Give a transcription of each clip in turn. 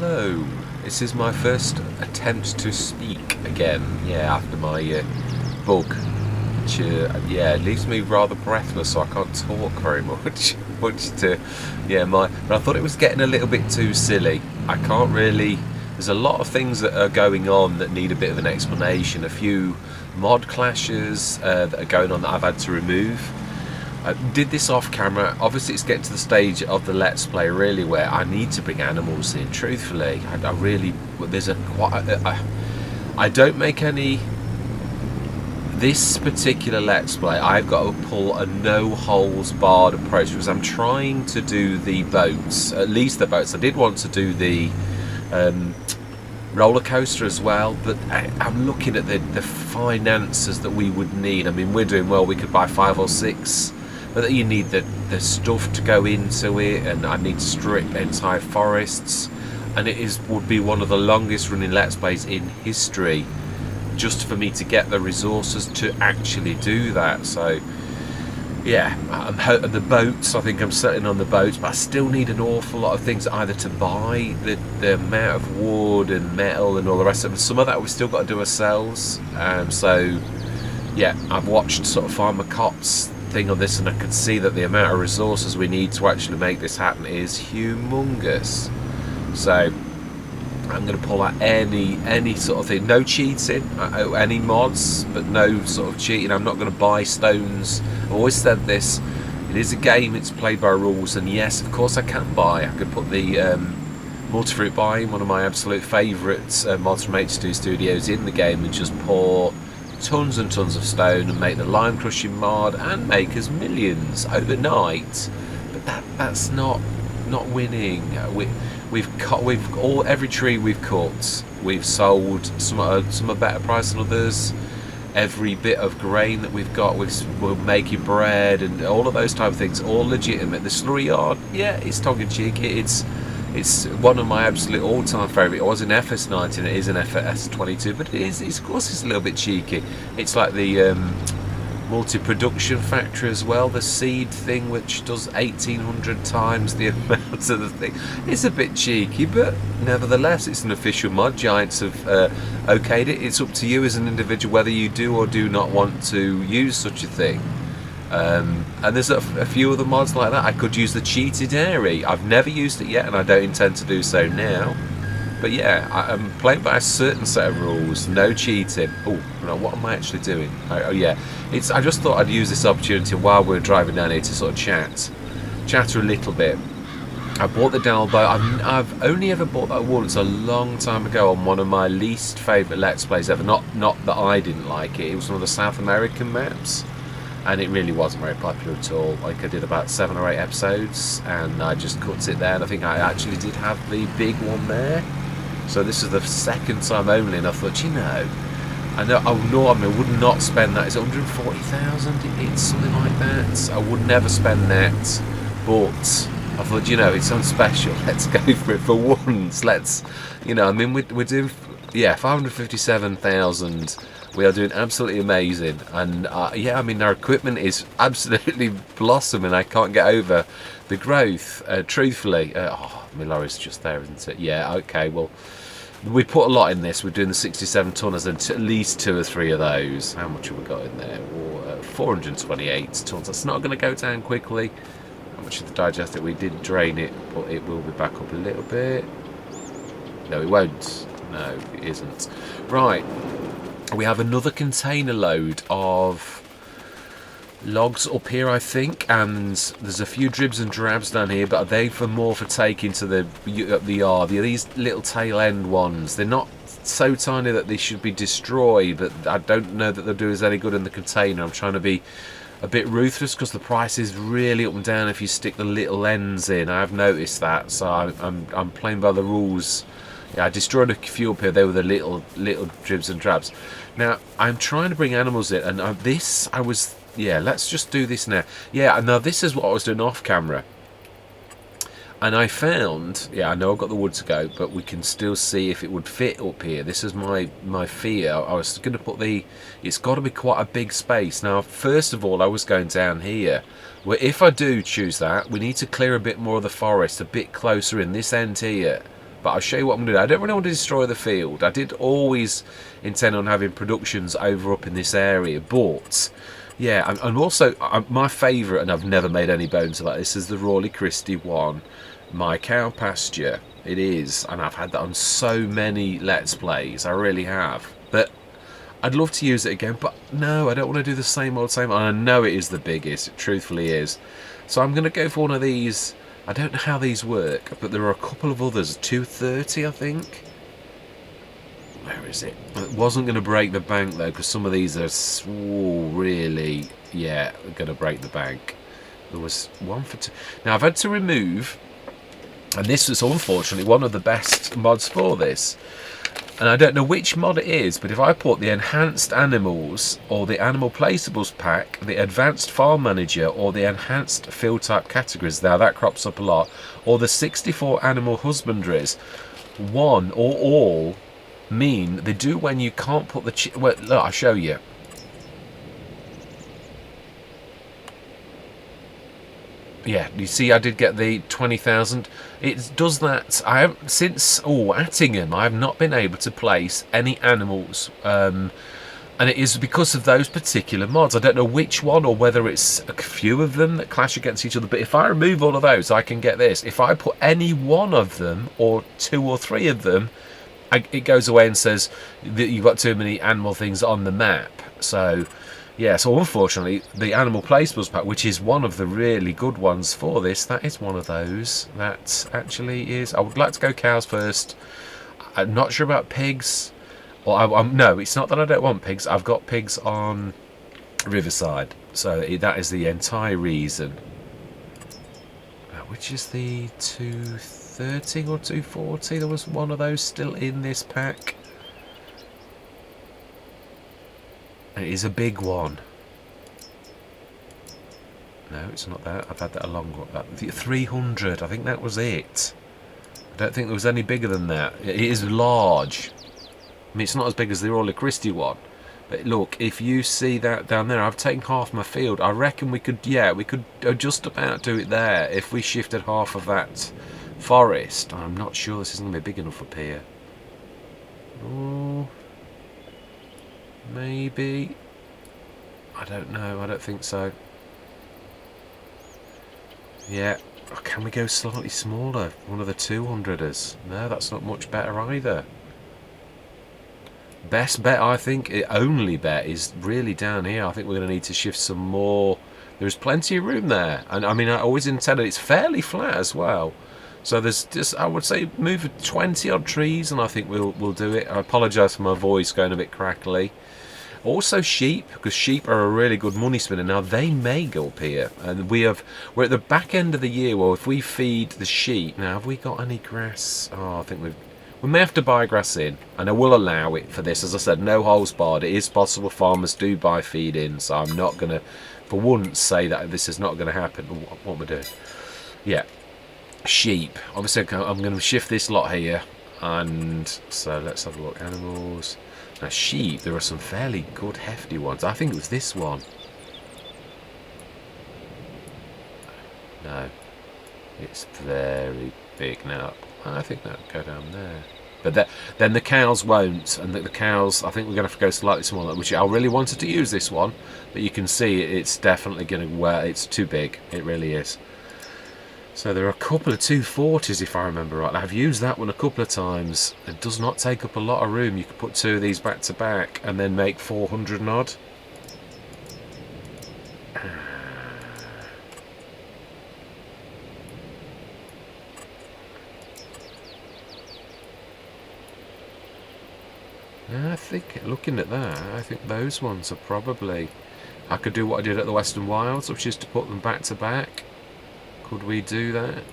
Hello. This is my first attempt to speak again. Yeah, after my bug, which leaves me rather breathless, so I can't talk very much. But I thought it was getting a little bit too silly. I can't really. There's a lot of things that are going on that need a bit of an explanation. A few mod clashes that are going on that I've had to remove. I did this off camera. Obviously it's getting to the stage of the Let's Play really where I need to bring animals in. Truthfully, I really, there's I don't make any, this particular Let's Play I've got to pull a no holds barred approach because I'm trying to do the boats, at least the boats. I did want to do the roller coaster as well, but I'm looking at the finances that we would need. I mean, we're doing well, we could buy 5 or 6, but you need the stuff to go into it, and I need to strip entire forests, and would be one of the longest running Let's Plays in history just for me to get the resources to actually do that. So yeah, the boats, I think I'm settling on the boats, but I still need an awful lot of things either to buy, the amount of wood and metal and all the rest of it. Some of that we've still got to do ourselves. So yeah, I've watched sort of Farmer Cop's thing on this, and I can see that the amount of resources we need to actually make this happen is humongous. So I'm going to pull out any sort of thing. No cheating, any mods, but no sort of cheating. I'm not going to buy stones. I've always said this, it is a game, it's played by rules, and yes, of course I can buy. I could put the multi-fruit biome, one of my absolute favourite mods from H2 Studios, in the game and just pour tons and tons of stone and make the lime crushing mod and make us millions overnight. But that's not winning. Every tree we've cut, we've sold. Some are better price than others. Every bit of grain that we've got, we're making bread and all of those type of things, all legitimate. The slurry yard, yeah, it's tongue-in-cheek. It's one of my absolute all-time favourite. It was in FS19, it is an FS22, but of course it's a little bit cheeky. It's like the multi-production factory as well, the seed thing, which does 1800 times the amount of the thing. It's a bit cheeky, but nevertheless it's an official mod. Giants have okayed it. It's up to you as an individual whether you do or do not want to use such a thing. And there's a few other mods like that. I could use the cheated dairy. I've never used it yet, and I don't intend to do so now. But yeah, I'm playing by a certain set of rules. No cheating. Oh, no, what am I actually doing? Oh yeah, I just thought I'd use this opportunity while we're driving down here to sort of chatter a little bit. I bought the Dell boat. I've only ever bought that once a long time ago on one of my least favourite Let's Plays ever. Not that I didn't like it. It was one of the South American maps, and it really wasn't very popular at all. Like, I did about 7 or 8 episodes, and I just cut it there. And I think I actually did have the big one there. So this is the second time only, and I thought, you know, I would not spend that. It's 140,000. It's something like that. I would never spend that, but I thought, you know, it's on special. Let's go for it for once. Let's, you know, I mean, we're doing, yeah, 557,000. We are doing absolutely amazing, and yeah, I mean, our equipment is absolutely blossoming. I can't get over the growth. Truthfully, my lorry's just there, isn't it? Yeah, okay. Well, we put a lot in this. We're doing the 67 tonners, and at least 2 or 3 of those. How much have we got in there? 428 tons. That's not going to go down quickly. How much of the digestate? We did drain it, but it will be back up a little bit. No, it won't. No, it isn't. Right. We have another container load of logs up here, I think, and there's a few dribs and drabs down here, but are they more for taking to the yard? These little tail end ones, they're not so tiny that they should be destroyed, but I don't know that they'll do us any good in the container. I'm trying to be a bit ruthless because the price is really up and down if you stick the little ends in. I've noticed that, so I'm playing by the rules. Yeah, I destroyed a few up here. They were the little dribs and drabs. Now I'm trying to bring animals in, and yeah, let's just do this now. Yeah, now this is what I was doing off camera, and I found, yeah, I know I've got the wood to go, but we can still see if it would fit up here. This is my fear. I was going to put it's got to be quite a big space. Now, first of all, I was going down here, where if I do choose that, we need to clear a bit more of the forest, a bit closer in this end here. But I'll show you what I'm going to do. I don't really want to destroy the field. I did always intend on having productions over up in this area, but yeah, and also my favourite, and I've never made any bones about this, is the Rawley Christie one, My Cow Pasture. It is, and I've had that on so many Let's Plays. I really have. But I'd love to use it again, but no, I don't want to do the same old same. And I know it is the biggest, it truthfully is. So I'm going to go for one of these. I don't know how these work, but there are a couple of others. 230, I think. Where is it? It wasn't going to break the bank, though, because some of these are really, yeah, going to break the bank. There was one for two. Now, I've had to remove, and this was unfortunately one of the best mods for this. And I don't know which mod it is, but if I put the Enhanced Animals, or the Animal Placeables pack, the Advanced Farm Manager, or the Enhanced Field Type categories, now that crops up a lot, or the 64 Animal Husbandries, one or all mean they do when you can't put the... well, look, I'll show you. Yeah, you see I did get the 20,000. It does that. I haven't, since Attingham, I have not been able to place any animals. And it is because of those particular mods. I don't know which one, or whether it's a few of them that clash against each other. But if I remove all of those, I can get this. If I put any one of them, or two or three of them, it goes away and says that you've got too many animal things on the map. So... yeah, so unfortunately, the Animal Placeables pack, which is one of the really good ones for this, that is one of those. That actually is... I would like to go cows first. I'm not sure about pigs. Or no, it's not that I don't want pigs. I've got pigs on Riverside. So that is the entire reason. Which is the 230 or 240? There was one of those still in this pack. It is a big one. No, it's not that. I've had that a long one. 300. I think that was it. I don't think there was any bigger than that. It is large. I mean, it's not as big as the Rawley Christie one. But look, if you see that down there, I've taken half my field. I reckon we could, yeah, we could just about do it there if we shifted half of that forest. I'm not sure this isn't going to be big enough up here. Oh... maybe. I don't know. I don't think so. Yeah. Oh, can we go slightly smaller? One of the 200ers. No, that's not much better either. Best bet, I think, only bet, is really down here. I think we're going to need to shift some more. There's plenty of room there. And I mean, I always intended it's fairly flat as well. So there's just, I would say, move 20 odd trees, and I think we'll do it. I apologise for my voice going a bit crackly. Also sheep, because sheep are a really good money spinner. Now they may go up here, and we're at the back end of the year. Well, if we feed the sheep, now have we got any grass? Oh, I think we may have to buy grass in, and I will allow it for this. As I said, no holes barred. It is possible farmers do buy feed in, so I'm not going to, for once, say that this is not going to happen. What am I doing? Yeah, sheep. Obviously, I'm going to shift this lot here, and so let's have a look. Animals. Now sheep, there are some fairly good hefty ones. I think it was this one. No, it's very big now. I think that'll go down there. But then the cows won't, and the cows, I think we're going to have to go slightly smaller, which I really wanted to use this one, but you can see it's definitely going to, well, it's too big. It really is. So there are a couple of 240s, if I remember right. I've used that one a couple of times. It does not take up a lot of room. You could put two of these back to back and then make 400 and odd. I think, looking at that, I think those ones are probably... I could do what I did at the Western Wilds, which is to put them back to back. Could we do that?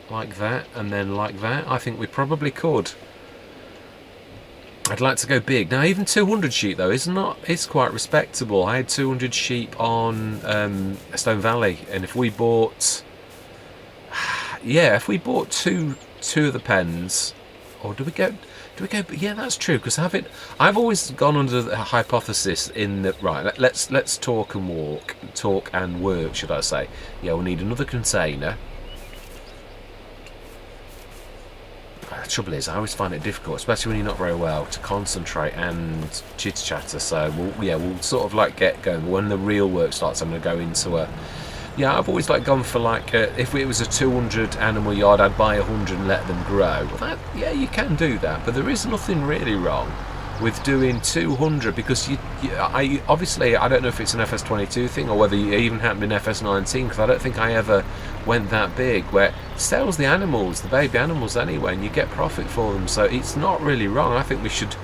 Like that, and then like that? I think we probably could. I'd like to go big. Now, even 200 sheep, though, it's quite respectable. I had 200 sheep on Stone Valley, and if we bought... yeah, if we bought two of the pens... or do we go... yeah, that's true, because I've always gone under the hypothesis in that, right, let's talk and work, should I say. Yeah, we'll need another container. trouble is, I always find it difficult, especially when you're not very well, to concentrate and chitter chatter. So we'll sort of like get going. When the real work starts, I'm going to go into a. Yeah, I've always like gone for like if it was a 200 animal yard, I'd buy 100 and let them grow. Well, yeah, you can do that, but there is nothing really wrong with doing 200 because I obviously I don't know if it's an FS22 thing or whether it even happened in FS19 because I don't think I ever went that big where it sells the animals, the baby animals anyway, and you get profit for them. So it's not really wrong. I think we should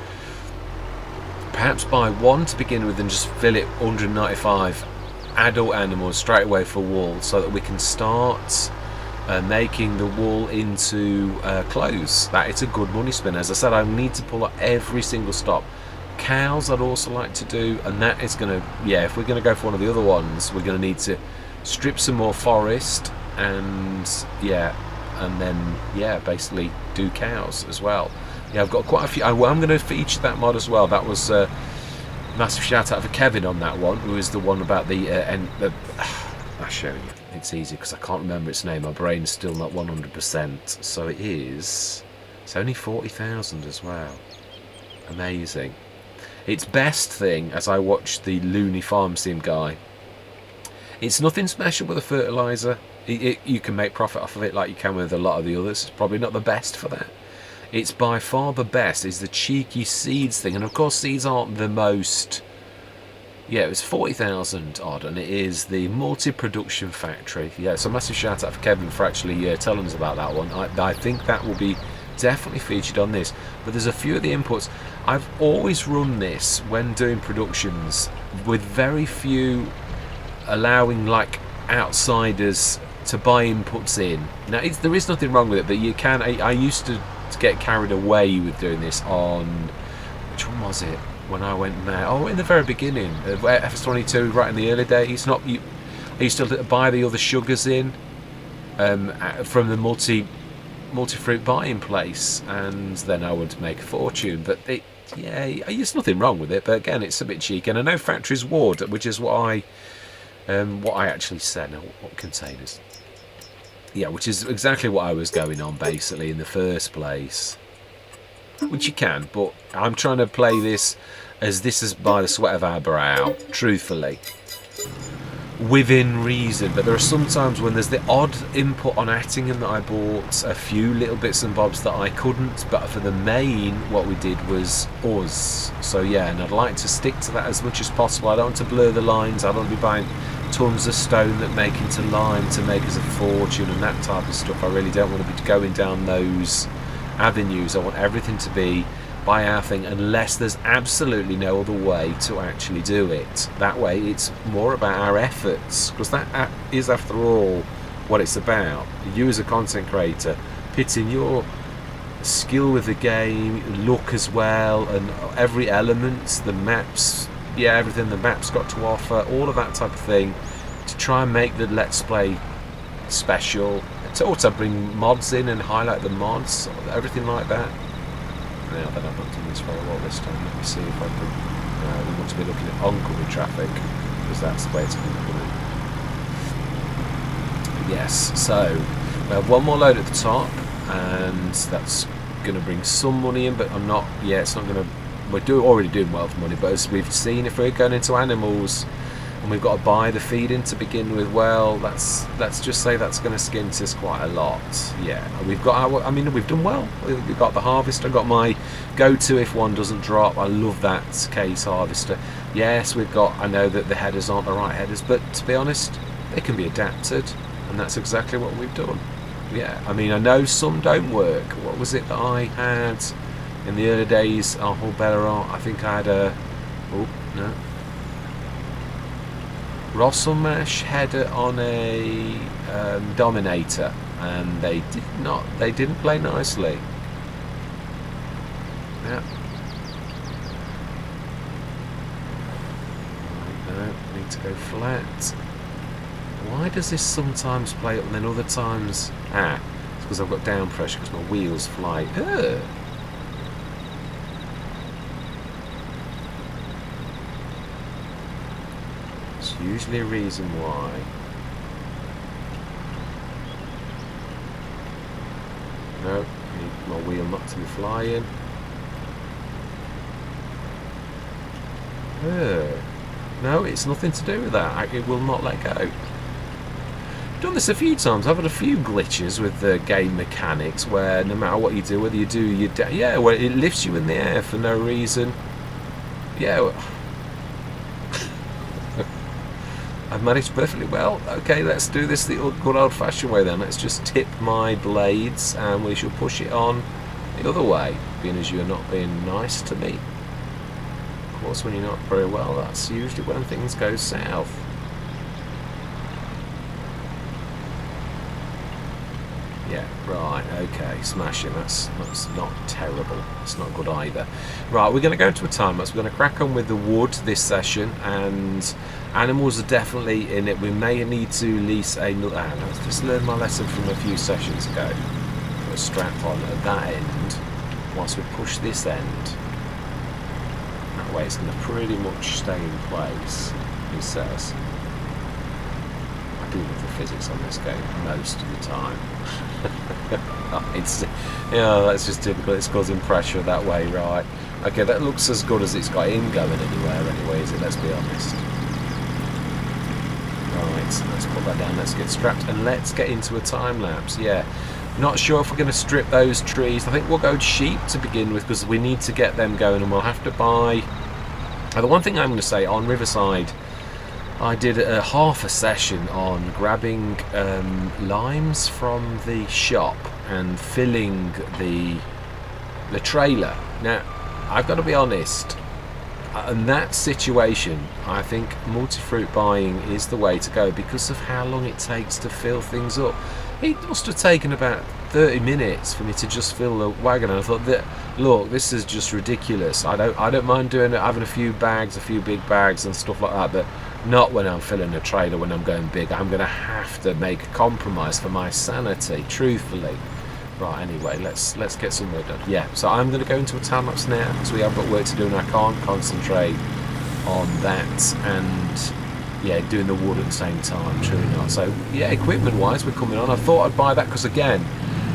perhaps buy one to begin with and just fill it 195 adult animals straight away for wool so that we can start making the wool into clothes. That it's a good money spin. As I said, I need to pull up every single stop. Cows I'd also like to do, and that is going to, yeah, if we're going to go for one of the other ones, we're going to need to strip some more forest and yeah, and then yeah, basically do cows as well. Yeah, I've got quite a few. I'm going to feature that mod as well. That was massive shout out for Kevin on that one, who is the one about the I'll show you. It's easy because I can't remember its name. My brain's still not 100%. So it is. It's only 40,000 as well. Amazing. Its best thing, as I watched the Looney Farm Sim guy, it's nothing special with a fertilizer. You can make profit off of it like you can with a lot of the others. It's probably not the best for that. It's by far the best is the cheeky seeds thing, and of course seeds aren't the most. Yeah, it was 40,000 odd, and it is the multi-production factory. Yeah, so massive shout out for Kevin for actually telling us about that one. I think that will be definitely featured on this. But there's a few of the inputs. I've always run this when doing productions with very few allowing like outsiders to buy inputs in. Now there is nothing wrong with it, but you can. I used to get carried away with doing this on, which one was it when I went there? Oh, in the very beginning of FS22, right in the early days. I used to buy the other sugars in from the multi-fruit buying place, and then I would make a fortune. But there's nothing wrong with it, but again, it's a bit cheeky. And I know factories would, which is what I actually said. Now, what containers? Yeah, which is exactly what I was going on basically in the first place. Which you can, but I'm trying to play this as this is by the sweat of our brow, truthfully. Within reason, but there are some times when there's the odd input on Attingen that I bought, a few little bits and bobs that I couldn't, but for the main, what we did was us. So yeah, and I'd like to stick to that as much as possible. I don't want to blur the lines. I don't want to be buying tons of stone that make into lime to make us a fortune and that type of stuff. I really don't want to be going down those avenues. I want everything to be by our thing unless there's absolutely no other way to actually do it. That way it's more about our efforts, because that is after all what it's about. You as a content creator pitting your skill with the game, look as well, and every element, the maps, yeah, everything the map's got to offer, all of that type of thing, to try and make the Let's Play special, to also bring mods in and highlight the mods, everything like that. Now that I've not done this very well this time, let me see if I can. We want to be looking at oncoming traffic, because that's the way it's going to be. Yes, so we have one more load at the top, and that's going to bring some money in, but I'm not. Yeah, it's not going to. We're already doing well for money, but as we've seen, if we're going into animals and we've got to buy the feed in to begin with, well, let's just say that's going to skint us quite a lot. Yeah, we've got our. I mean, we've done well. We've got the harvester. Got my go-to if one doesn't drop. I love that case harvester. Yes, we've got. I know that the headers aren't the right headers, but to be honest, they can be adapted, and that's exactly what we've done. Yeah, I mean, I know some don't work. What was it that I had in the early days? Oh, Belleron. I think I had a. Oh no. Rosselmash header on a Dominator, and they didn't play nicely. Yeah. No, need to go flat. Why does this sometimes play up and then other times? It's because I've got down pressure because my wheels fly. Usually a reason why. No, I need my wheel not to be flying. No, it's nothing to do with that. It will not let go. Done this a few times. I've had a few glitches with the game mechanics where no matter what you do, whether you do yeah, well, it lifts you in the air for no reason. Yeah, I've managed perfectly well. Okay, let's do this the good old-fashioned way then. Let's just tip my blades and we shall push it on the other way, being as you're not being nice to me. Of course, when you're not very well, that's usually when things go south. Yeah, right, okay, smashing. That's not terrible. It's not good either. Right, we're going to go into a time lapse. We're going to crack on with the wood this session, and animals are definitely in it. We may need to lease a... Let's just learn my lesson from a few sessions ago. Put a strap on at that end. Once we push this end, that way it's going to pretty much stay in place, he says. I do love the physics on this game most of the time. It's, yeah, that's just typical. It's causing pressure that way, right? Okay, that looks as good as it's got in going anywhere anyway, is it? Let's be honest. Right, let's put that down. Let's get strapped and let's get into a time lapse. Yeah, not sure if we're going to strip those trees. I think we'll go sheep to begin with because we need to get them going, and we'll have to buy. The one thing I'm going to say on Riverside, I did half a session on grabbing limes from the shop and filling the trailer. Now, I've got to be honest, in that situation, I think multi-fruit buying is the way to go because of how long it takes to fill things up. It must have taken about 30 minutes for me to just fill the wagon, and I thought that, look, this is just ridiculous. I don't mind doing it, having a few bags, a few big bags and stuff like that, but not when I'm filling a trailer, when I'm going big. I'm going to have to make a compromise for my sanity, truthfully. Right, anyway, let's get some work done. Yeah, so I'm going to go into a time lapse now because we have got work to do and I can't concentrate on that and, yeah, doing the wood at the same time, truly not. So, yeah, equipment-wise, we're coming on. I thought I'd buy that because, again,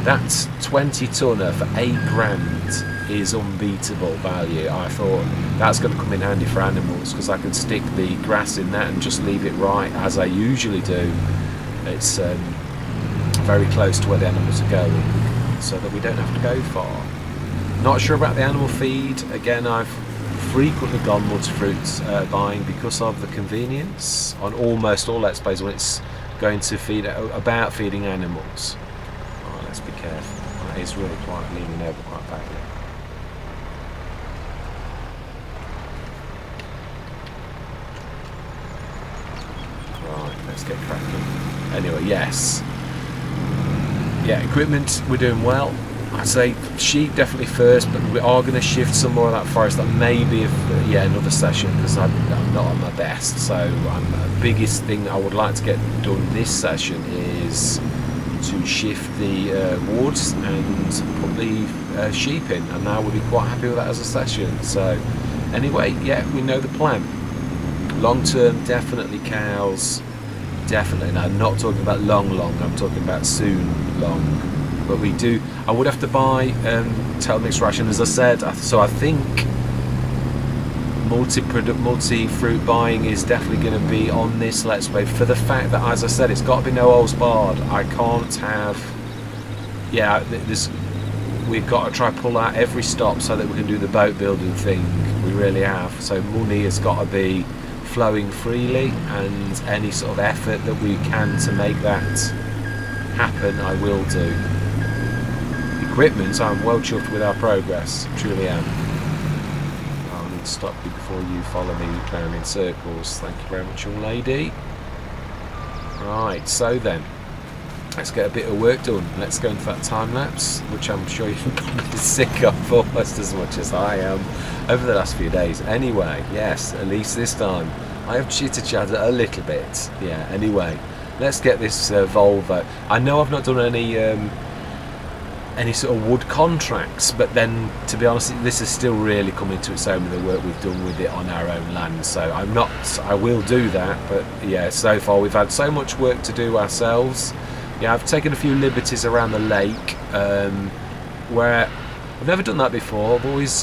that 20 tonner for £8 is unbeatable value. I thought that's going to come in handy for animals because I can stick the grass in that and just leave it right as I usually do. It's very close to where the animals are going so that we don't have to go far. Not sure about the animal feed. Again, I've frequently gone multi-fruits buying because of the convenience on almost all let's plays when it's going to feed about feeding animals. Right, let's be careful. That is really quite leaning over quite badly. Right, let's get cracking. Anyway, yes. Yeah, equipment, we're doing well. I'd say sheep definitely first, but we are going to shift some more of that forest. That may be another session because I'm not on my best. So the biggest thing I would like to get done this session is to shift the woods and put the sheep in, and I would be quite happy with that as a session. So anyway, yeah, we know the plan. Long term, definitely cows. Definitely, and I'm not talking about long, I'm talking about soon long. But we do, I would have to buy tail mix ration, as I said, so I think multi-fruit buying is definitely going to be on this Let's Play, for the fact that, as I said, it's got to be no holds barred. I can't have, yeah, we've got to try pull out every stop so that we can do the boat building thing. We really have. So money has got to be flowing freely, and any sort of effort that we can to make that happen, I will do. Equipment, I'm well chuffed with our progress, truly am. I'll need to stop you before you follow me round in circles. Thank you very much, young lady. Right, so then, let's get a bit of work done. Let's go into that time lapse, which I'm sure you're probably sick of almost as much as I am over the last few days. Anyway, yes, at least this time I have chitter-chatted a little bit. Yeah, anyway, let's get this Volvo. I know I've not done any sort of wood contracts, but then, to be honest, this is still really coming to its own with the work we've done with it on our own land. So I will do that, but yeah, so far we've had so much work to do ourselves. Yeah, I've taken a few liberties around the lake. where I've never done that before. I've always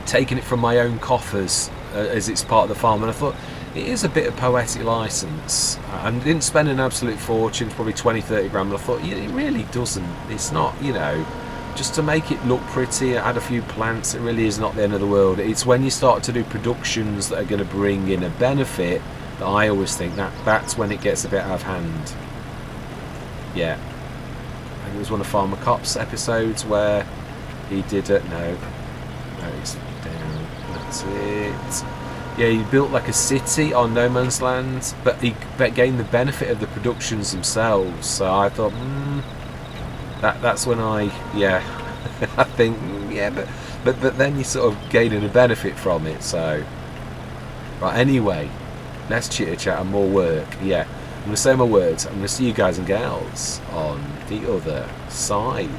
taken it from my own coffers as it's part of the farm, and I thought it is a bit of poetic license. I didn't spend an absolute fortune, probably 20-30 grand, but I thought it really doesn't. It's not, just to make it look pretty, add a few plants, it really is not the end of the world. It's when you start to do productions that are going to bring in a benefit that I always think that's when it gets a bit out of hand. Yeah. I think it was one of Farmer Cop's episodes where he did it. No, it's down. That's it. Yeah, he built like a city on no man's land, but he gained the benefit of the productions themselves. So I thought, that's when I think, but then you sort of gaining a benefit from it. So right, anyway, less chitter chat and more work. Yeah, I'm gonna say my words. I'm gonna see you guys and gals on the other side.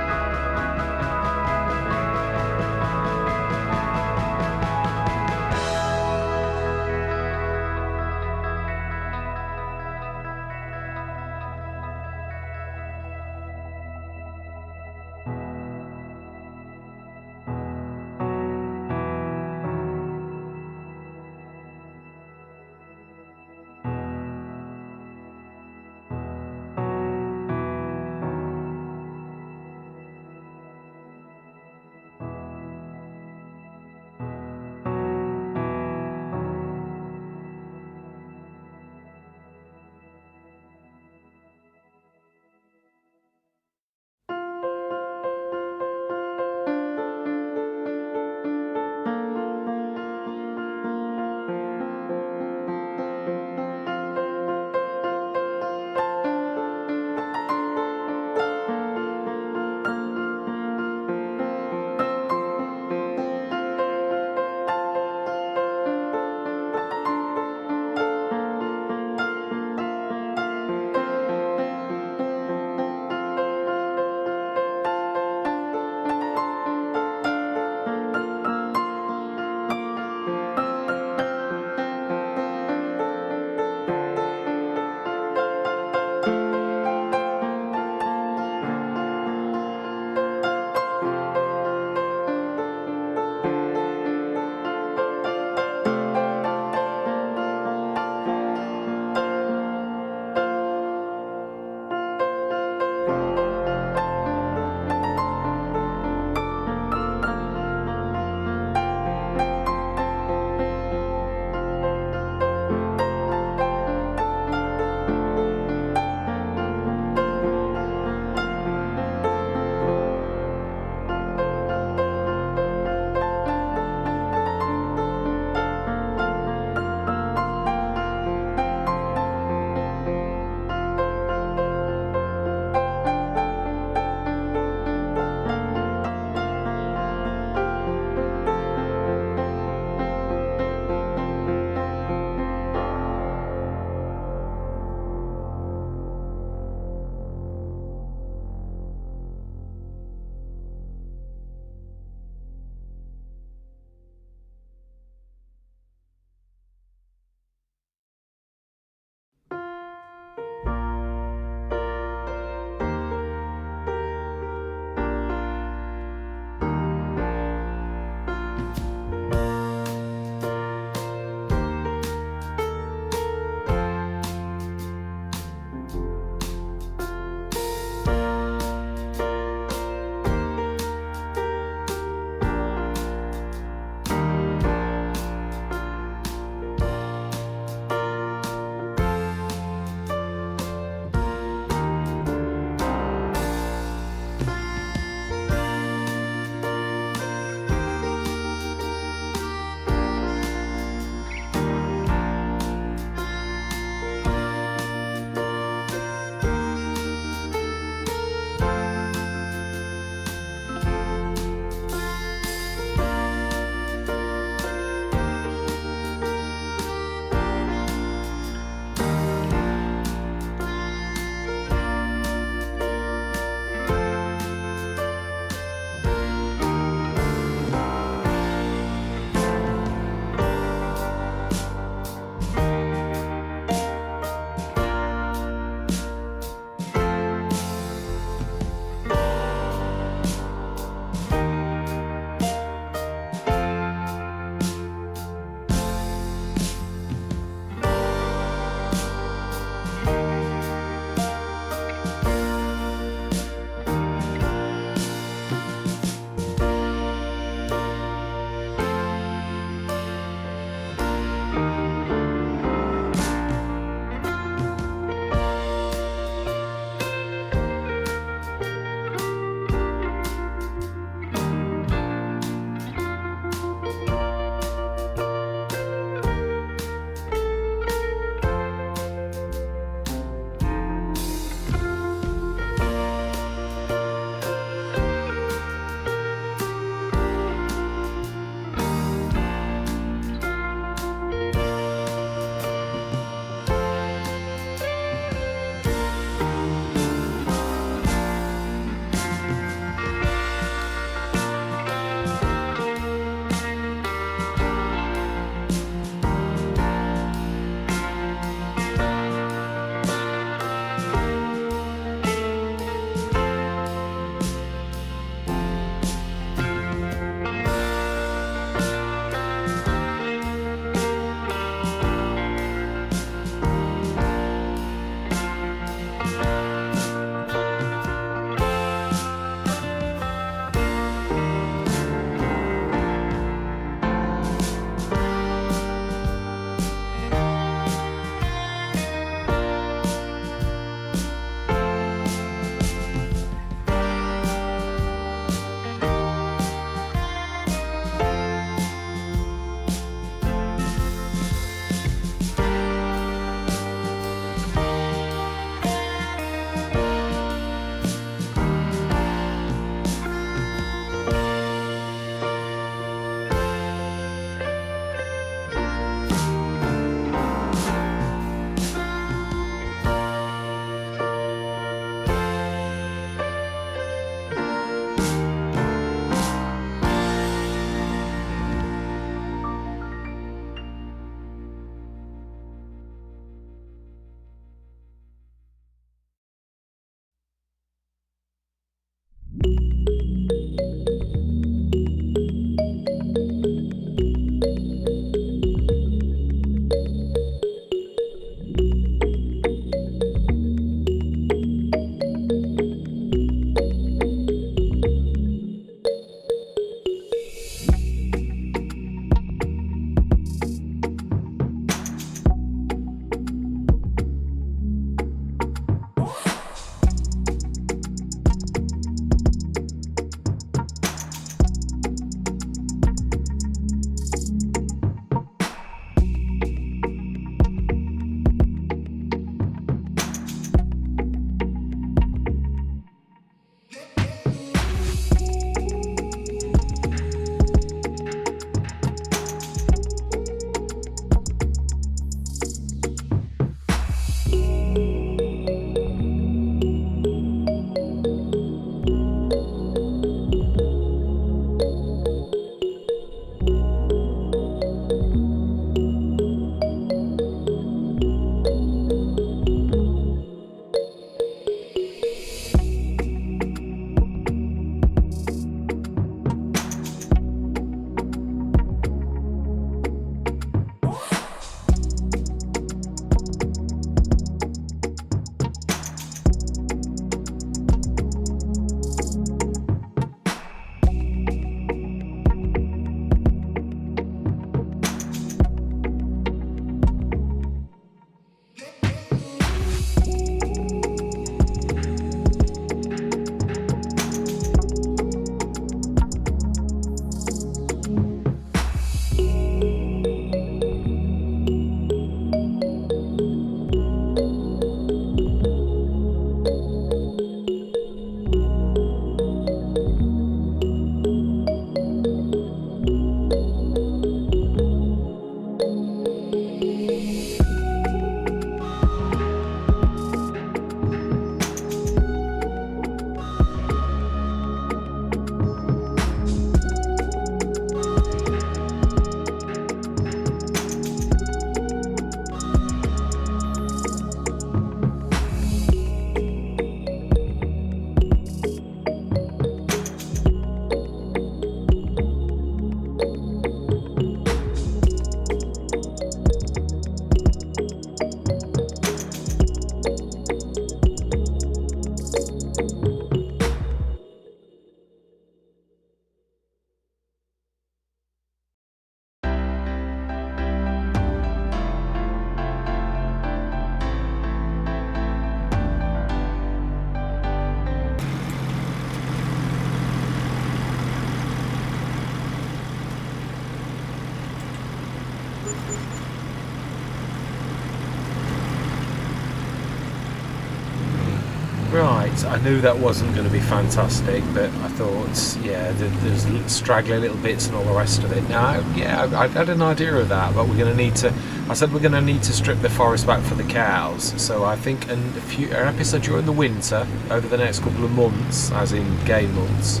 I knew that wasn't going to be fantastic, but I thought, yeah, there's straggly little bits and all the rest of it. Now, yeah, I had an idea of that, but we're going to need to. I said we're going to need to strip the forest back for the cows. So I think an episode during the winter, over the next couple of months, as in game months,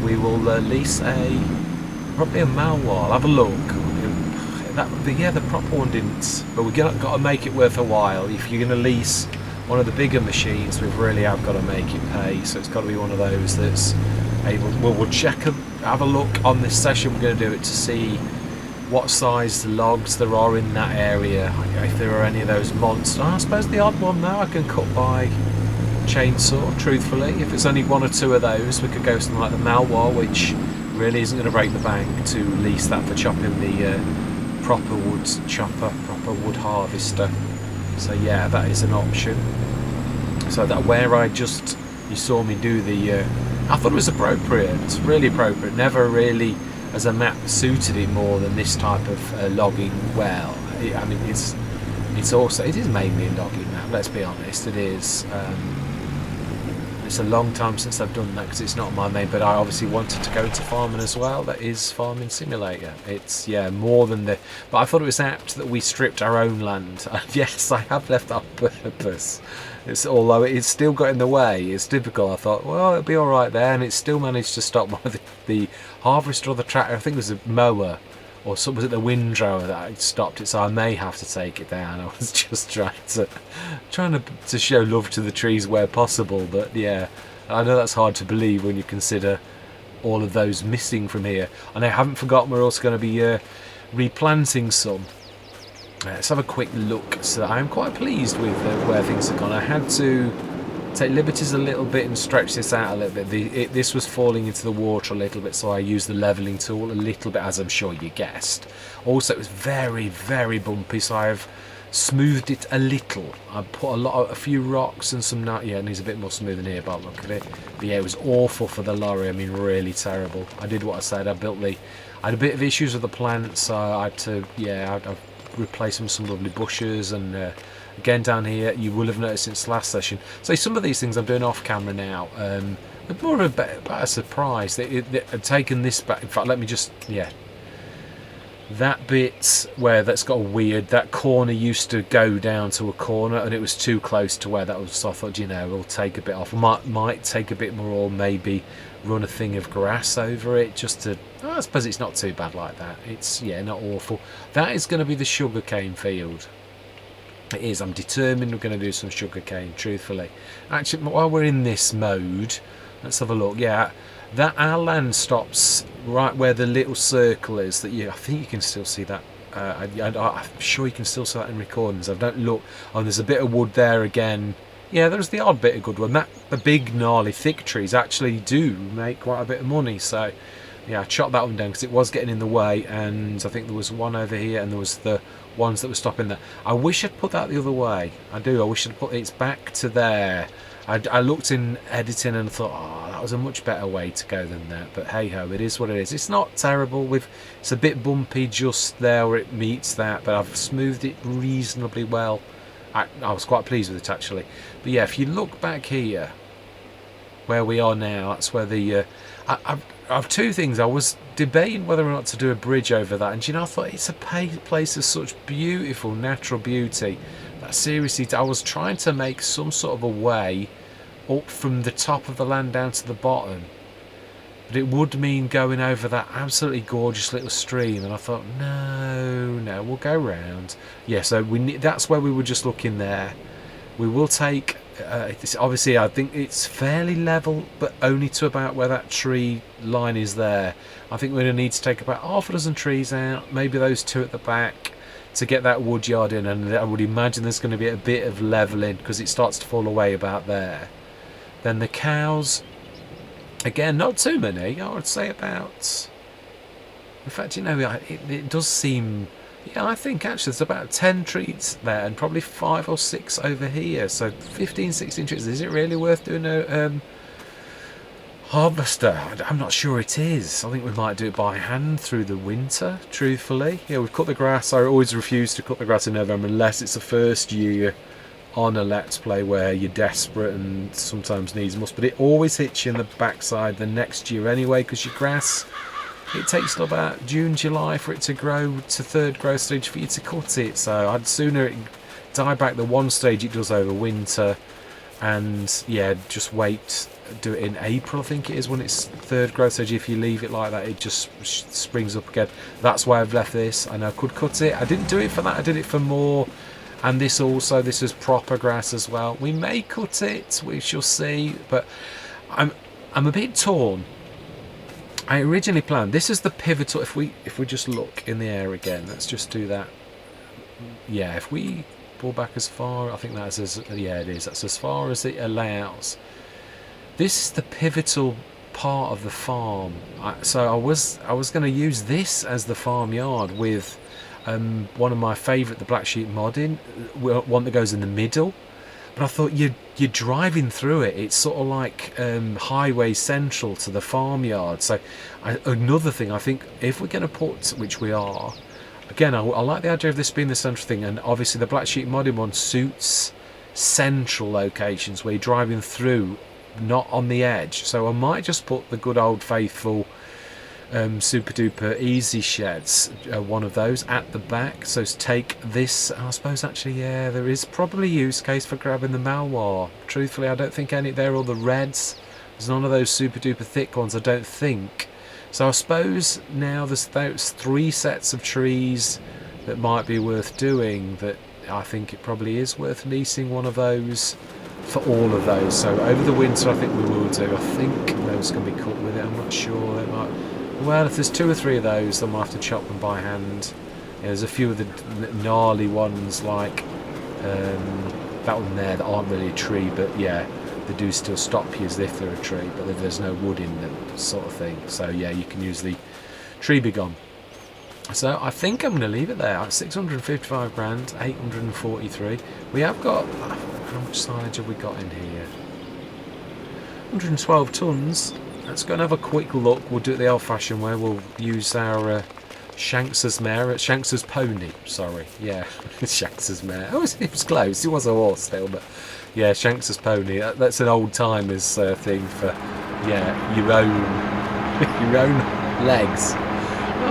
we will lease probably a malwall. Have a look. The proper one didn't, but we've got to make it worth a while. If you're going to lease one of the bigger machines, we've really have got to make it pay. So it's got to be one of those that's able. Well, we'll have a look on this session. We're going to do it to see what size logs there are in that area. If there are any of those monsters. I suppose the odd one though I can cut by chainsaw. Truthfully, if it's only one or two of those, we could go something like the Malwar, which really isn't going to break the bank to lease that for chopping the proper wood chopper, proper wood harvester. So yeah, that is an option. So that where you saw me do the, I thought it was appropriate. It's really appropriate. Never really, as a map, suited it more than this type of logging. Well, I mean, it is mainly a logging map. Let's be honest, it is. It's a long time since I've done that because it's not my main, but I obviously wanted to go into farming as well. That is Farming Simulator. It's, yeah, more than the... But I thought it was apt that we stripped our own land. Yes, I have left that on purpose. Although it's still got in the way. It's difficult. I thought, well, it'll be all right there, and it still managed to stop the harvester or the tractor. I think it was a mower. Or was it the windrower that stopped it? So I may have to take it down. I was just trying to show love to the trees where possible. But yeah, I know that's hard to believe when you consider all of those missing from here. And I haven't forgotten we're also going to be replanting some. Let's have a quick look. So I'm quite pleased with where things have gone. I had to take liberties a little bit and stretch this out a little bit. This was falling into the water a little bit, so I used the levelling tool a little bit, as I'm sure you guessed. Also, it was very, very bumpy, so I've smoothed it a little. I put a few rocks and some yeah, it needs a bit more smoothing here, but look at it. But yeah, it was awful for the lorry. I mean, really terrible. I did what I said. I had a bit of issues with the plants, so I had to, yeah, I've replaced them with some lovely bushes and. Again, down here, you will have noticed since last session. So some of these things I'm doing off camera now. More of a surprise. They've taken this back. In fact, let me just, yeah. That bit where that's got a weird, that corner used to go down to a corner and it was too close to where that was. So I thought, you know, we'll take a bit off. Might take a bit more, or maybe run a thing of grass over it just to, I suppose it's not too bad like that. It's, yeah, not awful. That is going to be the sugarcane field. It is. I'm determined we're going to do some sugarcane, truthfully. Actually, while we're in this mode, let's have a look. Yeah, that our land stops right where the little circle is. That I think you can still see that. I'm sure you can still see that in recordings. I don't look. Oh, there's a bit of wood there again. Yeah, there's the odd bit of good one. The big, gnarly, thick trees actually do make quite a bit of money. So, yeah, I chopped that one down because it was getting in the way. And I think there was one over here, and there was the ones that were stopping there. I wish I'd put that the other way. I do. I wish I'd put it's back to there. I looked in editing and thought, oh, that was a much better way to go than that. But hey ho, it is what it is. It's not terrible. It's a bit bumpy just there where it meets that, but I've smoothed it reasonably well. I was quite pleased with it actually. But yeah, if you look back here, where we are now, that's where the I've two things. I was debating whether or not to do a bridge over that, and you know, I thought it's a place of such beautiful natural beauty that seriously I was trying to make some sort of a way up from the top of the land down to the bottom, but it would mean going over that absolutely gorgeous little stream, and I thought no, we'll go round. Yeah, so that's where we were just looking there. We will take obviously I think it's fairly level, but only to about where that tree line is there. I think we're going to need to take about half a dozen trees out, maybe those two at the back, to get that wood yard in, and I would imagine there's going to be a bit of levelling because it starts to fall away about there. Then the cows, again, not too many. I would say about, in fact, you know, it does seem, yeah, I think actually there's about 10 trees there and probably 5 or 6 over here. So 15, 16 trees. Is it really worth doing a harvester? I'm not sure it is. I think we might do it by hand through the winter, truthfully. Yeah, we've cut the grass. I always refuse to cut the grass in November unless it's the first year on a Let's Play where you're desperate and sometimes needs must, but it always hits you in the backside the next year anyway, because your grass, it takes till about June, July for it to grow to third growth stage for you to cut it. So I'd sooner it die back the one stage it does over winter, and yeah, just wait, do it in April I think it is when it's third growth stage. If you leave it like that, it just springs up again. That's why I've left this. I know I could cut it. I didn't do it for that, I did it for more. And this also, this is proper grass as well. We may cut it, we shall see, but I'm a bit torn. I originally planned, this is the pivotal, if we just look in the air again, let's just do that. Yeah, if we pull back as far, I think that's as, yeah it is, that's as far as it allows. This is the pivotal part of the farm. So I was going to use this as the farmyard with one of my favourite, the black sheep modding, one that goes in the middle. But I thought you're driving through it. It's sort of like highway central to the farmyard. So another thing, I think if we're going to put, which we are, again, I like the idea of this being the central thing. And obviously the black sheep modding one suits central locations where you're driving through, not on the edge. So I might just put the good old faithful super duper easy sheds, one of those at the back. So to take this, I suppose actually, yeah, there is probably use case for grabbing the malware. Truthfully, I don't think any, they're all the reds. There's none of those super duper thick ones, I don't think. So I suppose now there's those 3 sets of trees that might be worth doing, that I think it probably is worth leasing one of those for all of those. So over the winter I think we will do. I think those can be cut with it, I'm not sure. They might, well, if there's 2 or 3 of those, then we'll have to chop them by hand. Yeah, there's a few of the gnarly ones, like that one there, that aren't really a tree, but yeah, they do still stop you as if they're a tree, but there's no wood in them, sort of thing. So yeah, you can use the tree begone. So I think I'm going to leave it there. 655 grand, 843. We have got, how much silage have we got in here? 112 tons. Let's go and have a quick look. We'll do it the old-fashioned way. We'll use our Shanks's mare, Shanks's pony. Sorry, yeah, Shanks's mare. Oh, it was close. It was a horse still, but yeah, Shanks's pony. That's an old-timers thing for, yeah, your own legs.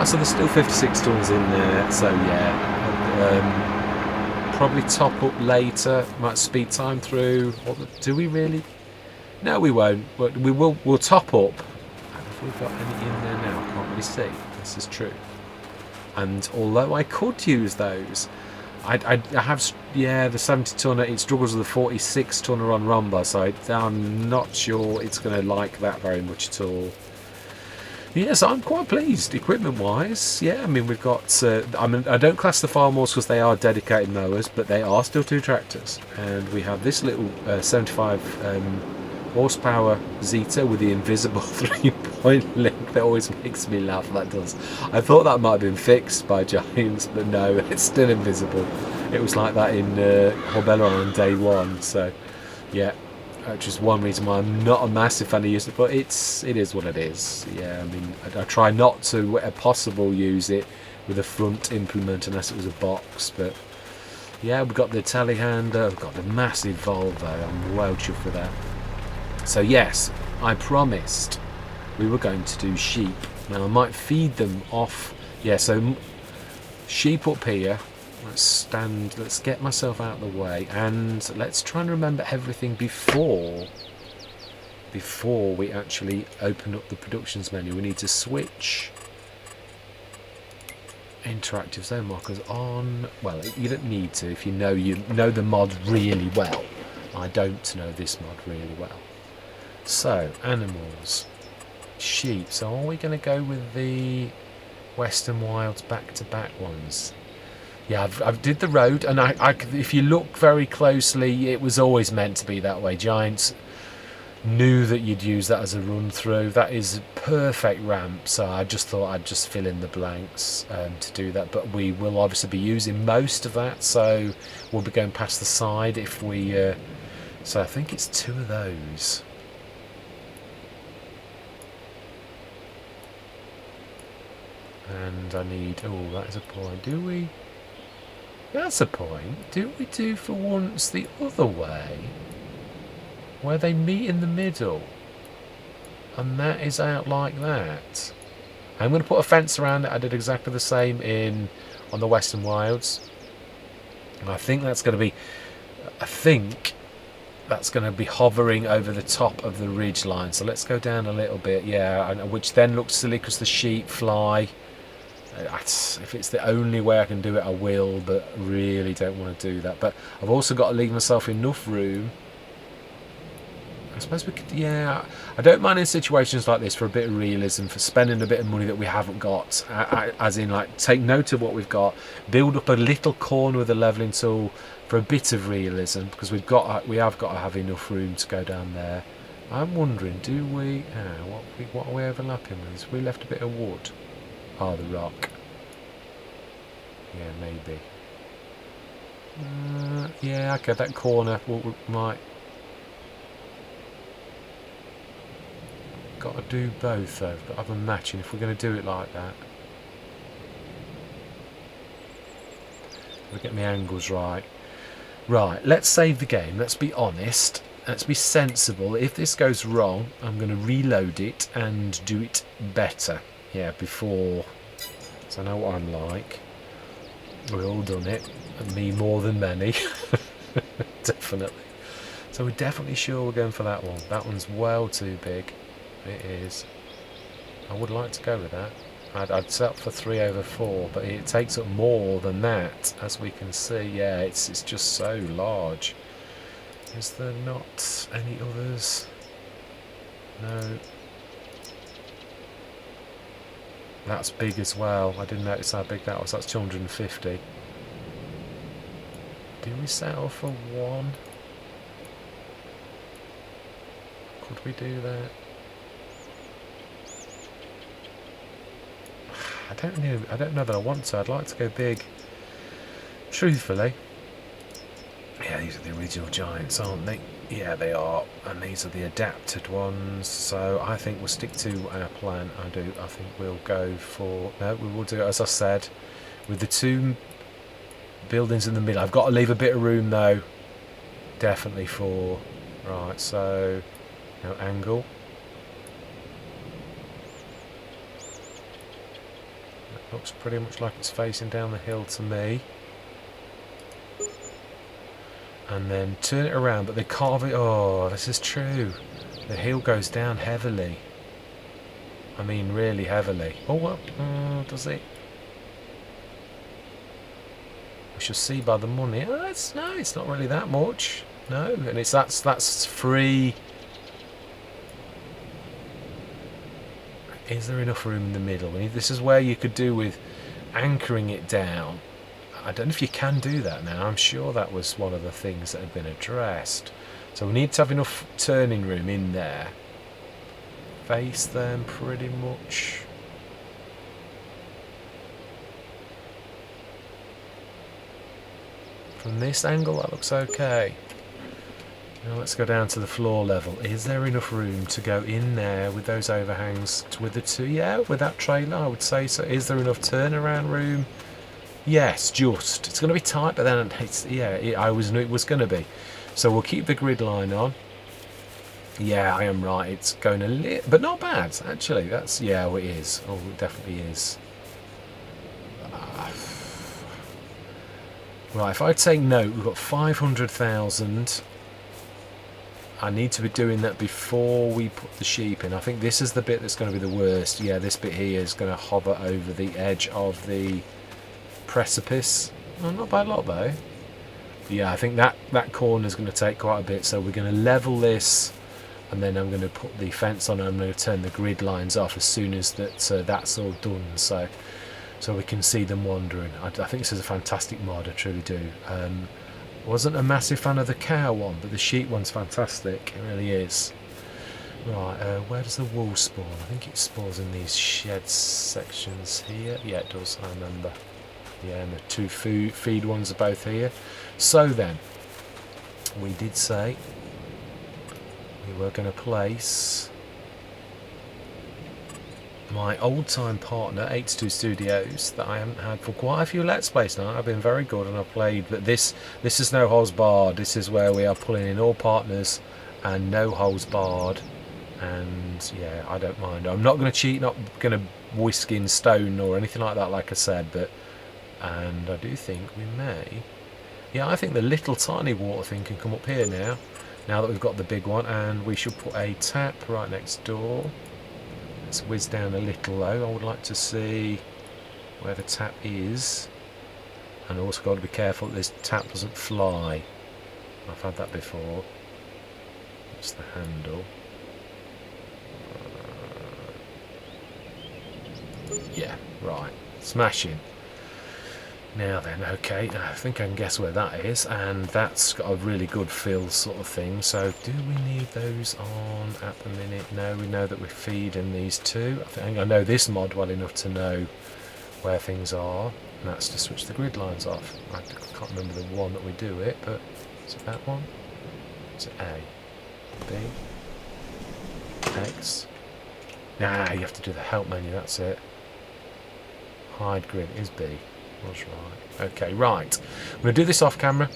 Oh, so there's still 56 tons in there. So yeah, probably top up later. Might speed time through. Do we really? No, we won't. But we will. We'll top up. Have we got any in there now? I can't really see. This is true. And although I could use those, I have, yeah, the 70 tonner. It struggles with the 46 tonner on Rumba, so I'm not sure it's going to like that very much at all. Yes, I'm quite pleased equipment-wise. Yeah, I mean we've got. I mean, I don't class the farm mowers because they are dedicated mowers, but they are still 2 tractors, and we have this little 75 horsepower Zeta with the invisible 3-point link that always makes me laugh. That does. I thought that might have been fixed by Giants, but no, it's still invisible. It was like that in Horbella on day 1. So, yeah. Which is one reason why I'm not a massive fan of using it, but it is what it is. Yeah, I mean, I try not to, where possible, use it with a front implement unless it was a box. But yeah, we've got the telehandler, we've got the massive Volvo. I'm well chuffed with that. So yes, I promised we were going to do sheep. Now I might feed them off. Yeah, so sheep up here. Let's get myself out of the way, and let's try and remember everything before we actually open up the productions menu. We need to switch interactive zone markers on. Well, you don't need to if you know the mod really well. I don't know this mod really well. So animals, sheep. So are we going to go with the Western Wilds back-to-back ones? Yeah, I did the road, and I, if you look very closely, it was always meant to be that way. Giants knew that you'd use that as a run through. That is a perfect ramp, so I just thought I'd just fill in the blanks to do that. But we will obviously be using most of that, so we'll be going past the side if we. So I think it's 2 of those. And I need. Oh, that is a point. Do we? That's a point. Do we do for once the other way, where they meet in the middle, and that is out like that? I'm going to put a fence around it. I did exactly the same on the Western Wilds. And I think that's going to be hovering over the top of the ridge line. So let's go down a little bit, yeah, which then looks silly because the sheep fly. If it's the only way I can do it, I will, but really don't want to do that. But I've also got to leave myself enough room. I suppose we could, yeah, I don't mind in situations like this for a bit of realism, for spending a bit of money that we haven't got, as in like take note of what we've got, build up a little corner with a leveling tool for a bit of realism, because we have got to have enough room to go down there. I'm wondering, do we, what are we overlapping with? We left a bit of wood. Oh, the rock. Yeah, maybe. Yeah, okay, that corner we might. Got to do both though. Got to have a matching if we're going to do it like that. I'll get my angles right. Right, let's save the game. Let's be honest. Let's be sensible. If this goes wrong, I'm going to reload it and do it better. Yeah, before. So I know what I'm like. We've all done it. And me more than many. Definitely. So we're definitely sure we're going for that one. That one's well too big. It is. I would like to go with that. I'd set up for 3/4, but it takes up more than that, as we can see. Yeah, it's just so large. Is there not any others? No. That's big as well. I didn't notice how big that was. That's 250. Do we settle for 1? Could we do that? I don't know that I want to. I'd like to go big. Truthfully. Yeah, these are the original giants, aren't they? Yeah, they are. And these are the adapted ones. So I think we'll stick to our plan. I think we'll go for... No, we will do it, as I said, with the 2 buildings in the middle. I've got to leave a bit of room, though. Definitely for... Right, so... Now, angle. Looks pretty much like it's facing down the hill to me. And then turn it around, but they carve it. Oh, this is true. The hill goes down heavily. I mean, really heavily. Oh, what? Does it? We shall see by the money. Oh, no, it's not really that much. No, and that's free. Is there enough room in the middle? This is where you could do with anchoring it down. I don't know if you can do that now. I'm sure that was one of the things that had been addressed. So we need to have enough turning room in there. Face them pretty much. From this angle, that looks okay. Now let's go down to the floor level. Is there enough room to go in there with those overhangs with the 2? Yeah, with that trailer, I would say so. Is there enough turnaround room? Yes, just. It's going to be tight, but then I always knew it was going to be. So we'll keep the grid line on. Yeah, I am right. It's going a little, but not bad actually. That's it is. Oh, it definitely is. Right, if I take note, we've got 500,000. I need to be doing that before we put the sheep in. I think this is the bit that's going to be the worst. Yeah, this bit here is going to hover over the edge of the precipice. Oh, not by a lot though. Yeah, I think that corner is going to take quite a bit. So we're going to level this, and then I'm going to put the fence on. And I'm going to turn the grid lines off as soon as that's all done. So we can see them wandering. I think this is a fantastic mod. I truly do. Wasn't a massive fan of the cow one, but the sheep one's fantastic. It really is. Right, where does the wool spawn? I think it spawns in these shed sections here. Yeah, it does, I remember. Yeah, and the 2 feed ones are both here. So then, we did say we were going to place my old-time partner, 82 Studios, that I haven't had for quite a few Let's Plays now. I've been very good and I've played, but this is no holds barred. This is where we are pulling in all partners and no holds barred. And yeah, I don't mind. I'm not going to cheat, not going to whisk in stone or anything like that, like I said, but, and I do think we may, yeah, I think the little tiny water thing can come up here now that we've got the big one, and we should put a tap right next door. Let's whiz down a little though. I would like to see where the tap is, and also got to be careful that this tap doesn't fly. I've had that before. That's the handle. Yeah, right. Smashing. Now then, okay, I think I can guess where that is, and that's got a really good fill sort of thing. So do we need those on at the minute? No, we know that we're feeding these two. I think I know this mod well enough to know where things are, and that's to switch the grid lines off. I can't remember the one that we do it, but is it that one? Is it A? B? X? Nah, you have to do the help menu, that's it. Hide grid is B. That's right. Okay, right. I'm going to do this off camera.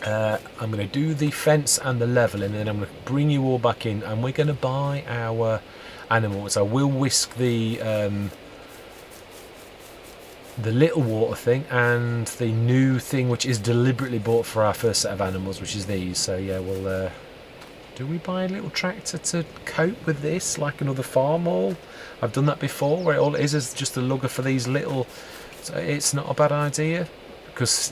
I'm going to do the fence and the leveling, and then I'm going to bring you all back in, and we're going to buy our animals. I will whisk the little water thing and the new thing, which is deliberately bought for our first set of animals, which is these. So yeah, we'll. Do we buy a little tractor to cope with this, like another farm haul? I've done that before, where all it is just a lugger for these little. So it's not a bad idea, because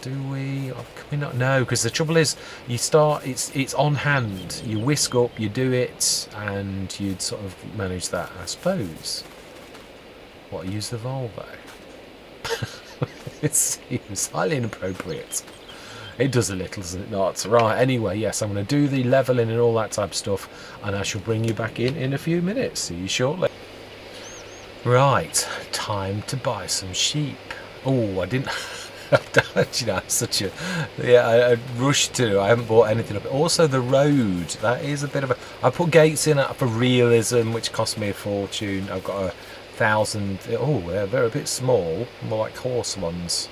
do we? Can we not? No, because the trouble is, you start. It's on hand. You whisk up, you do it, and you'd sort of manage that, I suppose. What? Use the Volvo? It seems highly inappropriate. It does a little, does it not? Right. Anyway, yes, I'm going to do the leveling and all that type of stuff, and I shall bring you back in a few minutes. See you shortly. Right, time to buy some sheep. Oh, I didn't. You know, I'm such a. Yeah, I rushed to. I haven't bought anything up. Also, the road. That is a bit of a. I put gates in for realism, which cost me a fortune. I've got 1,000. Oh, they're a bit small, more like horse ones.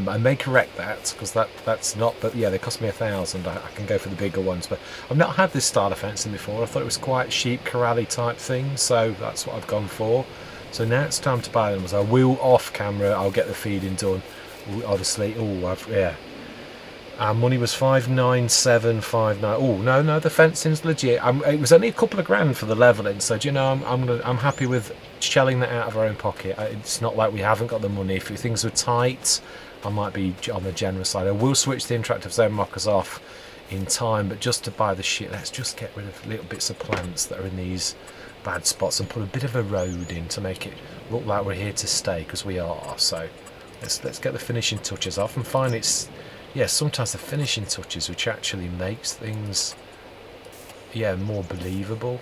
I may correct that, because that's not, but yeah, they cost me 1,000. I can go for the bigger ones, but I've not had this style of fencing before. I thought it was quite sheep corral-y type thing, so that's what I've gone for. So now it's time to buy them. So I will off camera. I'll get the feeding done. Obviously, yeah. Our money was 59759. Oh no, the fencing's legit. It was only a couple of grand for the leveling, so do you know, I'm happy with shelling that out of our own pocket. It's not like we haven't got the money. If things were tight, I might be on the generous side. I will switch the interactive zone markers off in time, but just to buy the shit, let's just get rid of little bits of plants that are in these bad spots and put a bit of a road in to make it look like we're here to stay, because we are. So let's get the finishing touches off and find it's. Yeah, sometimes the finishing touches which actually makes things, yeah, more believable.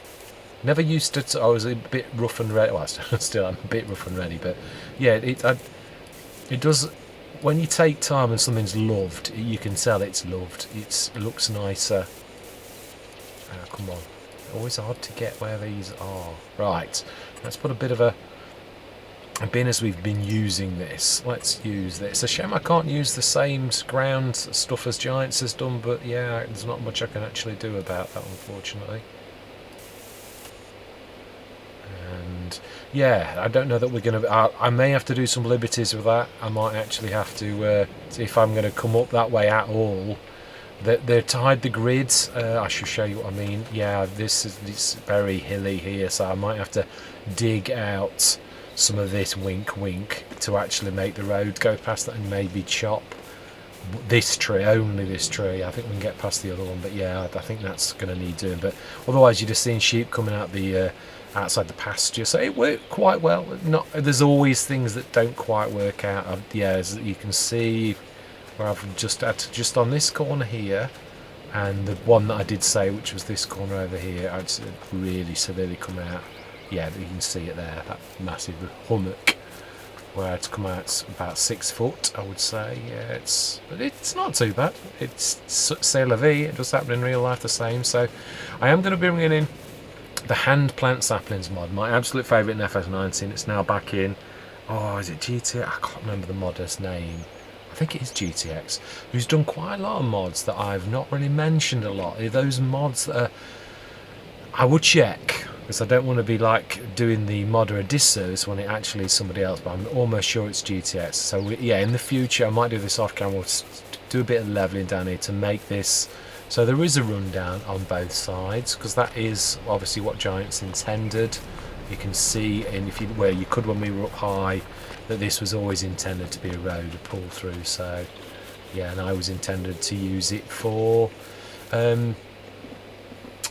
Never used to. I was a bit rough and ready. Well, still I'm a bit rough and ready, but yeah, it does. When you take time and something's loved, you can tell it's loved. It looks nicer. Oh, come on, always hard to get where these are. Right, let's put a bit of a. Being as we've been using this, let's use this. It's a shame I can't use the same ground stuff as Giants has done, but yeah, there's not much I can actually do about that, unfortunately. And yeah, I don't know that we're going to. I may have to do some liberties with that. I might actually have to, if I'm going to come up that way at all. They're tied the grids. I should show you what I mean. Yeah, it's very hilly here, so I might have to dig out some of this wink to actually make the road go past that, and maybe chop this tree, only this tree. I think we can get past the other one, but yeah, I think that's going to need doing. But otherwise you're just seeing sheep coming out the outside the pasture, so it worked quite well. There's always things that don't quite work out. Yeah, as you can see where I've just had to, just on this corner here, and the one that I did say, which was this corner over here, I'd really severely come out. Yeah, you can see it there, that massive hummock where it's come out about 6 foot, I would say. Yeah, but it's not too bad. It's c'est la vie. It does happen in real life the same. So I am going to be bringing in the hand plant saplings mod, my absolute favourite in FS19. It's now back in. Oh, is it GTX? I can't remember the modder's name. I think it is GTX, who's done quite a lot of mods that I've not really mentioned a lot. Those mods that are, I would check, because I don't want to be like doing the modder a disservice when it actually is somebody else, but I'm almost sure it's GTX. So yeah, in the future I might do this off camera, do a bit of leveling down here to make this so there is a rundown on both sides, because that is obviously what Giants intended. You can see, and if you where you could when we were up high, that this was always intended to be a road to pull through. So yeah, and I was intended to use it for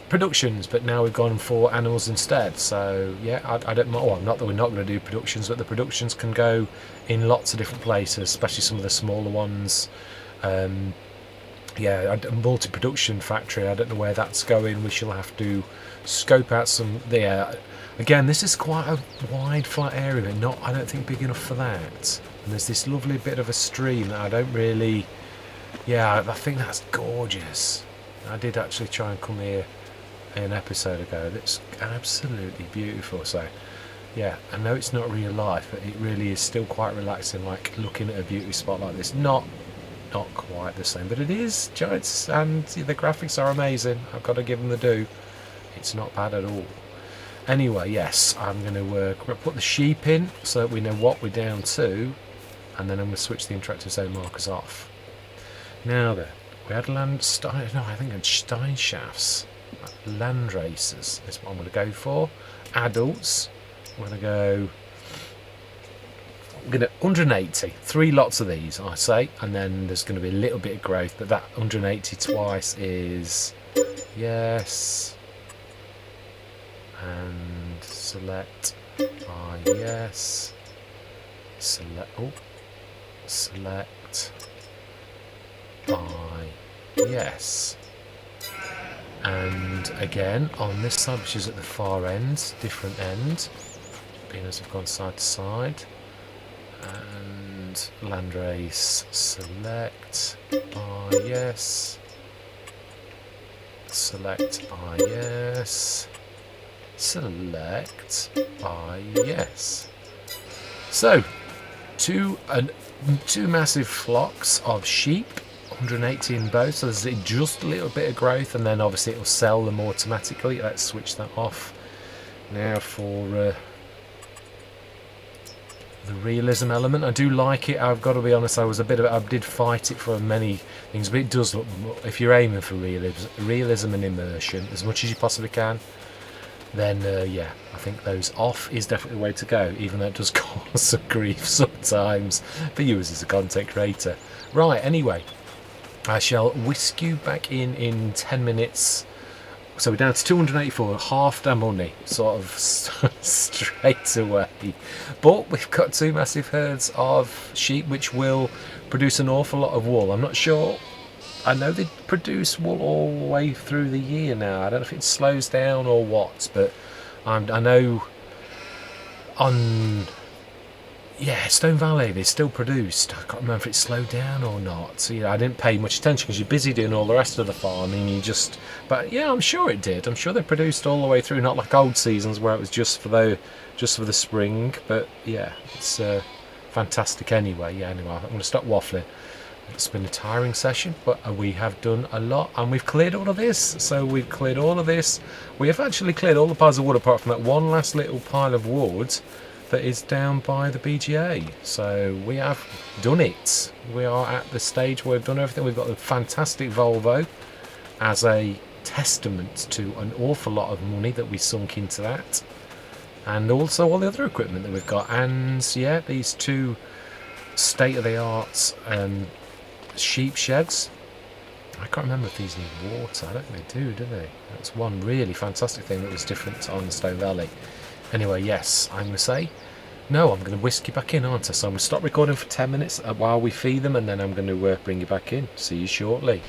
productions, but now we've gone for animals instead. So yeah, I don't know. Well, not that we're not going to do productions, but the productions can go in lots of different places, especially some of the smaller ones. Yeah, a multi-production factory, I don't know where that's going. We shall have to scope out some there. Again, this is quite a wide flat area, but not, I don't think, big enough for that. And there's this lovely bit of a stream that I don't really, yeah, I think that's gorgeous. I did actually try and come here an episode ago. That's absolutely beautiful. So yeah, I know it's not real life, but it really is still quite relaxing, like looking at a beauty spot like this. Not quite the same, but it is Giants, and the graphics are amazing. I've got to give them the due. It's not bad at all. Anyway, yes, I'm going to put the sheep in so that we know what we're down to, and then I'm going to switch the interactive zone markers off. Now then, we had I think it's Stein shafts. Land racers is what I'm going to go for. Adults, I'm going to go 180, 3 lots of these, I say, and then there's going to be a little bit of growth, but that 180 twice is yes, and select yes, select yes, and again on this side, which is at the far end, different end, being as we've gone side to side. And landrace, select yes, select yes, select yes. So two massive flocks of sheep, 180 in both, so there's just a little bit of growth, and then obviously it will sell them automatically. Let's switch that off now for the realism element. I do like it, I've got to be honest. I did fight it for many things, but it does look, if you're aiming for realism and immersion as much as you possibly can, then yeah, I think those off is definitely the way to go, even though it does cause some grief sometimes for you as a content creator. Right, anyway, I shall whisk you back in 10 minutes. So we're down to 284, half the money, sort of straight away. But we've got 2 massive herds of sheep, which will produce an awful lot of wool. I'm not sure. I know they produce wool all the way through the year now. I don't know if it slows down or what, but I know on Stone Valley they still produced. I can't remember if it slowed down or not. So yeah, I didn't pay much attention because you're busy doing all the rest of the farming. But yeah, I'm sure it did. I'm sure they produced all the way through, not like old seasons where it was just for the spring. But yeah, it's fantastic anyway. Yeah, anyway, I'm going to stop waffling. It's been a tiring session, but we have done a lot, and we've cleared all of this. So we've cleared all of this. We have actually cleared all the piles of wood apart from that one last little pile of wood that is down by the BGA. So we have done it. We are at the stage where we've done everything. We've got a fantastic Volvo as a testament to an awful lot of money that we sunk into that, and also all the other equipment that we've got. And yeah, these 2 state-of-the-art sheep sheds. I can't remember if these need water. I don't think they do they? That's one really fantastic thing that was different on Stone Valley. Anyway, yes, I'm going to say, no, I'm going to whisk you back in, aren't I? So I'm going to stop recording for 10 minutes while we feed them, and then I'm going to bring you back in. See you shortly.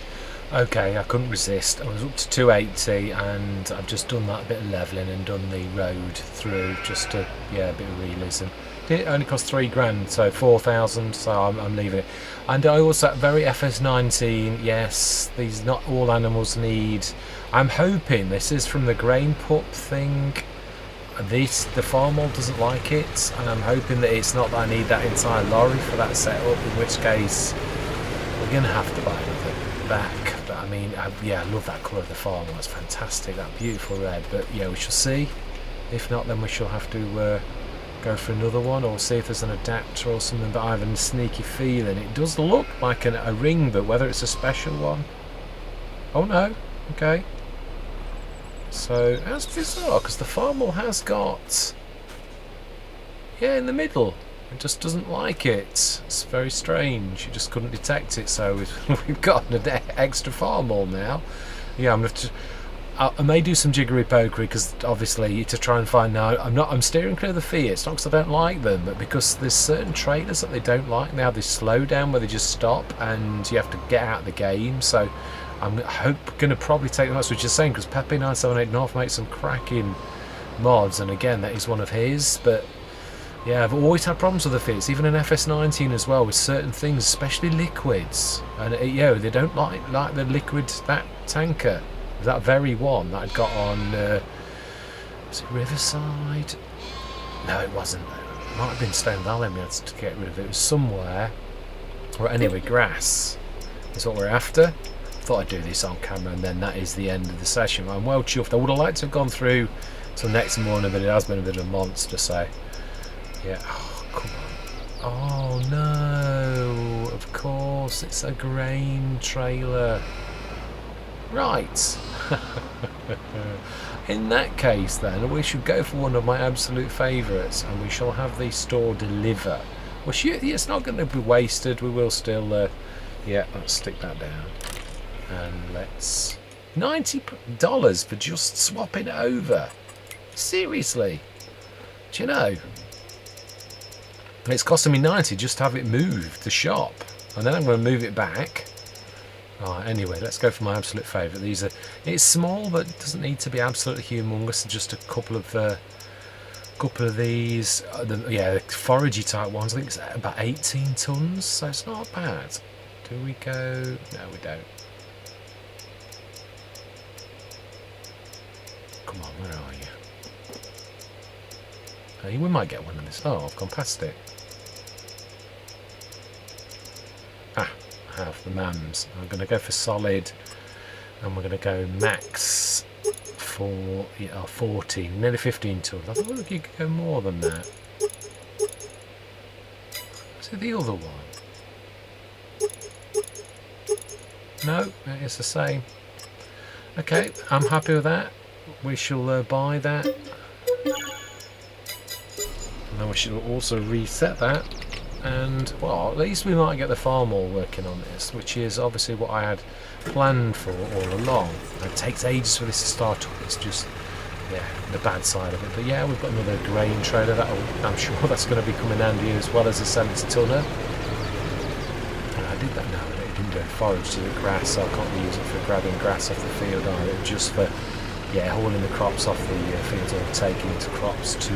Okay, I couldn't resist. I was up to 280, and I've just done that bit of levelling and done the road through, just to, yeah, a bit of realism. It only cost £3,000, so 4,000. So I'm leaving it. And I also very FS19. Yes, these not all animals need. I'm hoping this is from the grain pup thing. The farm old doesn't like it, and I'm hoping that it's not that I need that entire lorry for that setup. In which case, we're gonna have to buy another back. But I mean, yeah, I love that colour of the farm. That's fantastic. That beautiful red. But yeah, we shall see. If not, then we shall have to go for another one, or see if there's an adapter or something. But I have a sneaky feeling it does look like a ring, but whether it's a special one. Oh no. Okay. So that's bizarre, because the farmer has got, yeah, in the middle. It just doesn't like it. It's very strange. You just couldn't detect it, so we've got an extra farmer now. Yeah, I'm going to. I may do some jiggery pokery, because obviously to try and find out. I'm steering clear of the Fiats, not because I don't like them, but because there's certain trailers that they don't like now. They slow down where they just stop, and you have to get out of the game. So I'm going to probably take them out, which is saying, because Pepe 978 North makes some cracking mods, and again, that is one of his. But yeah, I've always had problems with the Fiats, even in FS19 as well, with certain things, especially liquids. And yeah, they don't like the liquid, that tanker, that very one that I'd got on. Was it Riverside? No, it wasn't. It might have been Stone Valley. We had to get rid of it. It was somewhere. Or anyway, grass is what we're after. Thought I'd do this on camera, and then that is the end of the session. I'm well chuffed. I would have liked to have gone through till next morning, but it has been a bit of a monster. So yeah, oh come on. Oh no, of course it's a grain trailer, right? In that case, then we should go for one of my absolute favourites, and we shall have the store deliver. Well, it's not going to be wasted. We will still yeah, let's stick that down. And let's $90 for just swapping it over. Seriously, do you know? It's costing me 90 just to have it moved the shop, and then I'm going to move it back. Right, anyway, let's go for my absolute favourite. These are. It's small, but it doesn't need to be absolutely humongous. Just a couple of these. Yeah, the foragey type ones. I think it's about 18 tons, so it's not bad. Do we go? No, we don't. Come on, where are you? Hey, we might get one of this. Oh, I've gone past it. Ah, I have the MAMs. I'm going to go for solid, and we're going to go max for 14, nearly 15 tons. I thought you could go more than that. Is it the other one? No, it's the same. Okay, I'm happy with that. We shall buy that, and then we shall also reset that. And well, at least we might get the farm all working on this, which is obviously what I had planned for all along. It takes ages for this to start up. It's just, yeah, the bad side of it. But yeah, we've got another grain trailer. I'm sure that's going to be coming handy, as well as a 70-tonner. And I did that now. It didn't go forage to the grass, so I can't use it for grabbing grass off the field either. Just for, yeah, hauling the crops off the fields, or taking into crops to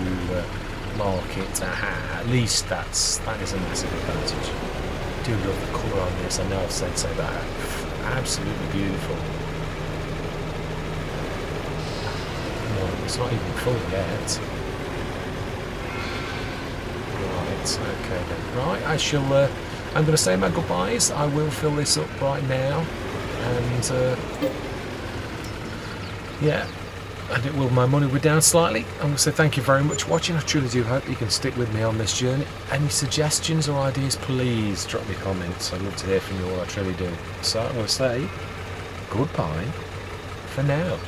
market. Aha, at least that is a massive advantage. I do love the colour on this. I know I've said so, but absolutely beautiful. No, it's not even full yet. Right, okay then. Right, I shall. I'm going to say my goodbyes. I will fill this up right now, and yeah. And it will, my money will be down slightly. I'm going to say thank you very much for watching. I truly do hope you can stick with me on this journey. Any suggestions or ideas, please drop me comments. I'd love to hear from you all, I truly do. So I'm going to say goodbye for now.